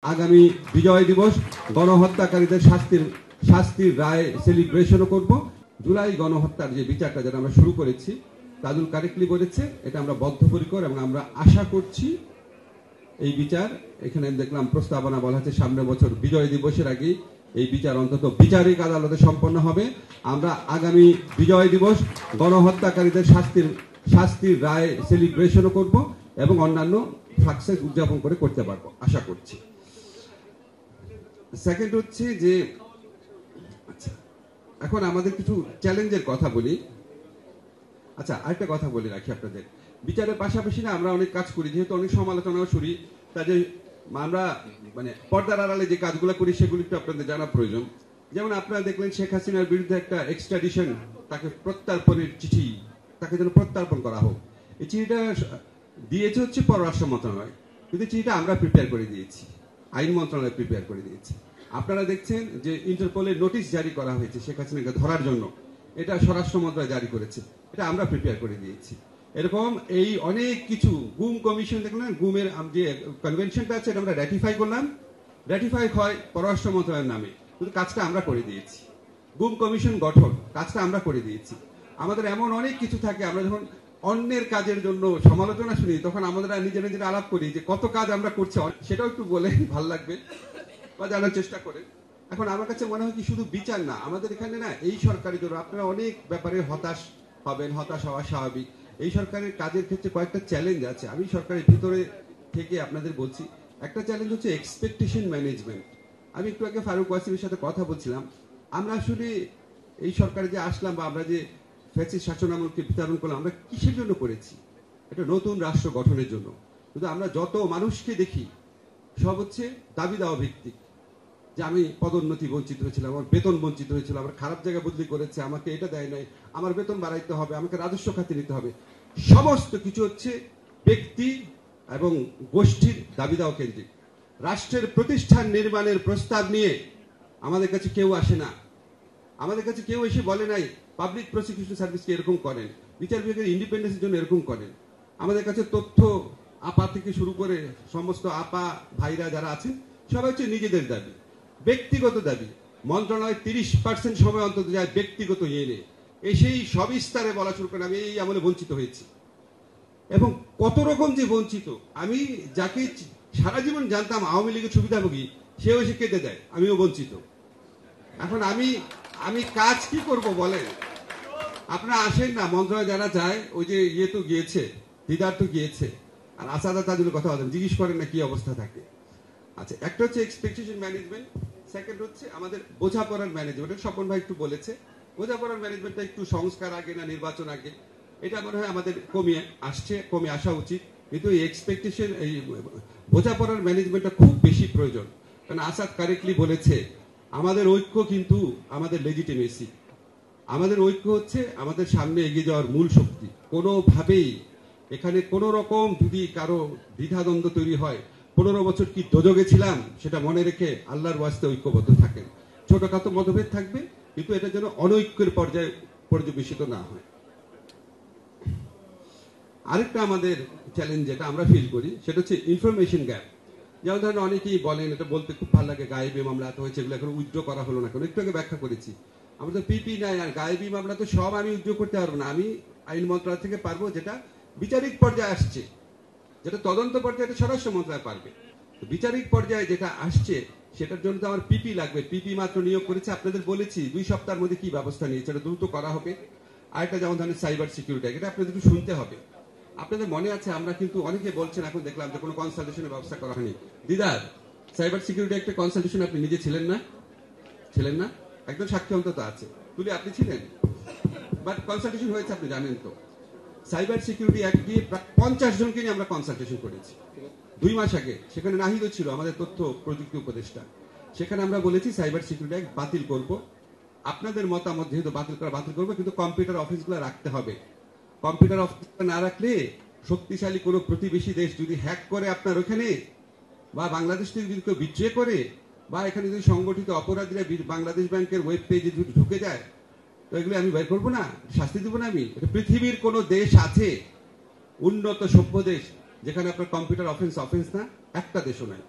আগামী বিজয় দিবস গণহত্যাকারীদের শাস্তির রায় সেলিব্রেশনও করব। জুলাই গণহত্যার যে বিচারটা যেটা আমরা শুরু করেছি, তাজুল কারেক্টলি বলেছে, এটা আমরা বদ্ধপরিকর এবং আমরা আশা করছি এই বিচার, এখানে দেখলাম প্রস্তাবনা বলা হচ্ছে সামনের বছর বিজয় দিবসের আগে এই বিচার অন্তত বিচারিক আদালতে সম্পন্ন হবে। আমরা আগামী বিজয় দিবস গণহত্যাকারীদের শাস্তির রায় সেলিব্রেশনও করব এবং অন্যান্য সাকসেস উদযাপন করতে পারবো আশা করছি। সেকেন্ড হচ্ছে যে আচ্ছা, এখন আমাদের কিছু চ্যালেঞ্জের কথা বলি। আচ্ছা, আরেকটা কথা বলে রাখি আপনাদের, বিচারের পাশাপাশি না আমরা অনেক কাজ করি, যেহেতু অনেক সমালোচনাও শুনি, তাই আমরা মানে পর্দার আড়ালে যে কাজগুলো করি সেগুলি একটু আপনাদের জানা প্রয়োজন। যেমন আপনারা দেখলেন শেখ হাসিনার বিরুদ্ধে একটা এক্সট্রাডিশন, তাকে প্রত্যর্পণের চিঠি, তাকে যেন প্রত্যর্পণ করা হোক। এই চিঠিটা দিয়েছে হচ্ছে পররাষ্ট্র মন্ত্রণালয়, কিন্তু চিঠিটা আমরা প্রিপেয়ার করে দিয়েছি, আইন মন্ত্রণালয় প্রিপেয়ার করে দিয়েছি। আপনারা দেখছেন যে ইন্টারপোলের নোটিশ জারি করা হয়েছে শেখ হাসিনাকে ধরার জন্য, এটা স্বরাষ্ট্র মন্ত্রণালয় জারি করেছে, এটা আমরা প্রিপেয়ার করে দিয়েছি। এরকম এই অনেক কিছু, গুম কমিশন দেখলেন, গুমের যে কনভেনশনটা আছে এটা আমরা র্যাটিফাই করলাম, র্যাটিফাই হয় পররাষ্ট্র মন্ত্রণালয়ের নামে, কিন্তু কাজটা আমরা করে দিয়েছি। গুম কমিশন গঠন, কাজটা আমরা করে দিয়েছি। আমাদের এমন অনেক কিছু থাকে, আমরা যখন অন্যের কাজের জন্য সমালোচনা শুনি তখন আমাদের নিজেরা আলাপ করি যে কত কাজ আমরা করছি, সেটাও একটু বলে ভাল লাগবে বা জানার চেষ্টা করেন। এখন আমার কাছে মনে হয় কি শুধু বিচার না, আমাদের এখানে না এই সরকারের জন্য আপনারা অনেক ব্যাপারে হতাশ হবেন, হতাশ হওয়া স্বাভাবিক। এই সরকারের কাজের ক্ষেত্রে কয়েকটা চ্যালেঞ্জ আছে, আমি সরকারের ভিতরে থেকে আপনাদের বলছি। একটা চ্যালেঞ্জ হচ্ছে এক্সপেকটেশন ম্যানেজমেন্ট। আমি একটু আগে ফারুক ওয়াসিমের সাথে কথা বলছিলাম, আমরা আসলে এই সরকারে যে আসলাম বা আমরা যে ফ্যাসিস্ট শাসনামলকে বিতরণ করলাম, আমরা কিসের জন্য করেছি? এটা নতুন রাষ্ট্র গঠনের জন্য। কিন্তু আমরা যত মানুষকে দেখি সব হচ্ছে দাবি দেওয়া ভিত্তিক, যে আমি পদোন্নতি বঞ্চিত হয়েছিলাম, আমার বেতন বঞ্চিত হয়েছিল, আমার খারাপ জায়গায় বদলি করেছে, আমাকে এটা দেয় নাই, আমার বেতন বাড়াইতে হবে, আমাকে রাজস্ব খাতে নিতে হবে। সমস্ত কিছু হচ্ছে ব্যক্তি এবং গোষ্ঠীর দাবি দেওয়া কেন্দ্রিক। রাষ্ট্রের প্রতিষ্ঠান নির্মাণের প্রস্তাব নিয়ে আমাদের কাছে কেউ আসে না, আমাদের কাছে কেউ এসে বলে নাই পাবলিক প্রসিকিউশন সার্ভিসকে এরকম করেন, বিচার বিভাগের ইন্ডিপেন্ডেন্সের জন্য এরকম করেন। আমাদের কাছে তথ্য আপা থেকে শুরু করে সমস্ত আপা ভাইরা যারা আছেন সবাই হচ্ছে নিজেদের দাবি, ব্যক্তিগত দাবি। মন্ত্রণালয় 30% সময় অন্তত যায় ব্যক্তিগত নিয়ে এসেই সবিস্তারে বলা শুরু করেন আমি এই আমলে বঞ্চিত হয়েছি, এবং কত রকম যে বঞ্চিত। আমি যাকে সারা জীবন জানতাম আওয়ামী লীগের সুবিধাভোগী, সেও এসে কেঁদে দেয় আমিও বঞ্চিত। এখন আমি কাজ কি করব বলেন? আপনারা আসেন না, মন্ত্রণালয় যারা যায়, ওই যে ইয়ে তো গিয়েছে, দিদার তো গিয়েছে, আর আসাদা তাজুলের কথা বলেন, জিজ্ঞেস করেন না কি অবস্থা থাকে। আচ্ছা, একটা হচ্ছে এক্সপেকটেশন ম্যানেজমেন্ট, সেকেন্ড হচ্ছে আমাদের বোঝাপড়ার ম্যানেজমেন্ট। স্বপন ভাই একটু বলেছে বোঝাপড়ার ম্যানেজমেন্টটা একটু সংস্কার আগে না নির্বাচন আগে, এটা মনে হয় আমাদের কমে আসা উচিত। কিন্তু এই এক্সপেকটেশন, এই বোঝাপড়ার ম্যানেজমেন্টটা খুব বেশি প্রয়োজন। কারণ আসাদ কারেক্টলি বলেছে আমাদের ঐক্য কিন্তু আমাদের লেজিটিমেসি, আমাদের ঐক্য হচ্ছে আমাদের সামনে এগিয়ে যাওয়ার মূল শক্তি। কোনোভাবেই এখানে কোন রকম যদি কারো দ্বিধাদ্বন্দ্ব তৈরি হয়, 15 বছর কি দোজগে ছিলাম সেটা মনে রেখে আল্লাহর ওয়াস্তে ঐক্যবদ্ধ থাকেন। ছোটখাটো মতভেদ থাকবে, কিন্তু এটা যেন অনৈক্যের পর্যায়ে পর্যবেসিত না হয়। আরেকটা আমাদের চ্যালেঞ্জ যেটা আমরা ফিল করি সেটা হচ্ছে ইনফরমেশন গ্যাপ। যেমন ধরেন অনেকেই বলেন, এটা বলতে খুব ভালো লাগে, গায়েবী মামলা এত হয়েছে, এগুলো এখন উইথড্র করা হলো না কেন? একটু আগে ব্যাখ্যা করেছি, আমরা তো পিপি নাই, আর গায়েবী মামলা তো সব আমি উইথড্র করতে পারবো না। আমি আইন মন্ত্রণালয় থেকে পারবো, যেটা বিচারিক পর্যায়ে আসছে, যেটা তদন্ত পর্যায়ে স্বরাষ্ট্র মন্ত্রণালয় পারবে। বিচারিক পর্যায়ে যেটা আসছে সেটার জন্য তো আমার পিপি লাগবে। পিপি মাত্র নিয়োগ করেছে, আপনাদের বলেছি 2 সপ্তাহের মধ্যে কি ব্যবস্থা নিয়েছে, এটা দ্রুত করা হবে। আরেকটা যেমন ধরেন সাইবার সিকিউরিটি, এটা আপনাদের একটু শুনতে হবে। আপনাদের মনে আছে আমরা কিন্তু অনেকে বলছেন, এখন দেখলাম যে কোনো কনসালটেশনের ব্যবস্থা করা হয়নি। দিদার, সাইবার সিকিউরিটি একটা কনসালটেশন আপনি নিজে ছিলেন না? একদম সাক্ষী অন্তত আছে, তুলি আপনি ছিলেন, বাট কনসালটেশন হয়েছে আপনি জানেন তো। সাইবার সিকিউরিটি অ্যাক্ট দিয়ে প্রায় 50 জনকে নিয়ে আমরা কনসালটেশন করেছি 2 মাস আগে। সেখানে নাহিদও ছিল, আমাদের তথ্য প্রযুক্তি উপদেষ্টা। সেখানে আমরা বলেছি সাইবার সিকিউরিটি অ্যাক্ট বাতিল করব, আপনাদের মতামত যেহেতু বাতিল করবো, কিন্তু কম্পিউটার অফিসগুলো রাখতে হবে। কম্পিউটার অফিস না রাখলে শক্তিশালী কোনো প্রতিবেশী দেশ যদি হ্যাক করে আপনার ওখানে, বা বাংলাদেশ থেকে যদি কেউ বিক্রয় করে, বা এখানে যদি সংগঠিত অপরাধীরা বাংলাদেশ ব্যাংকের ওয়েব পেজে যদি ঢুকে যায়, তো এগুলো আমি বের করবো না, শাস্তি দেবো না আমি? এটা পৃথিবীর কোন দেশ আছে উন্নত সভ্য দেশ যেখানে আপনার কম্পিউটার অফেন্স না? একটা দেশও নাই।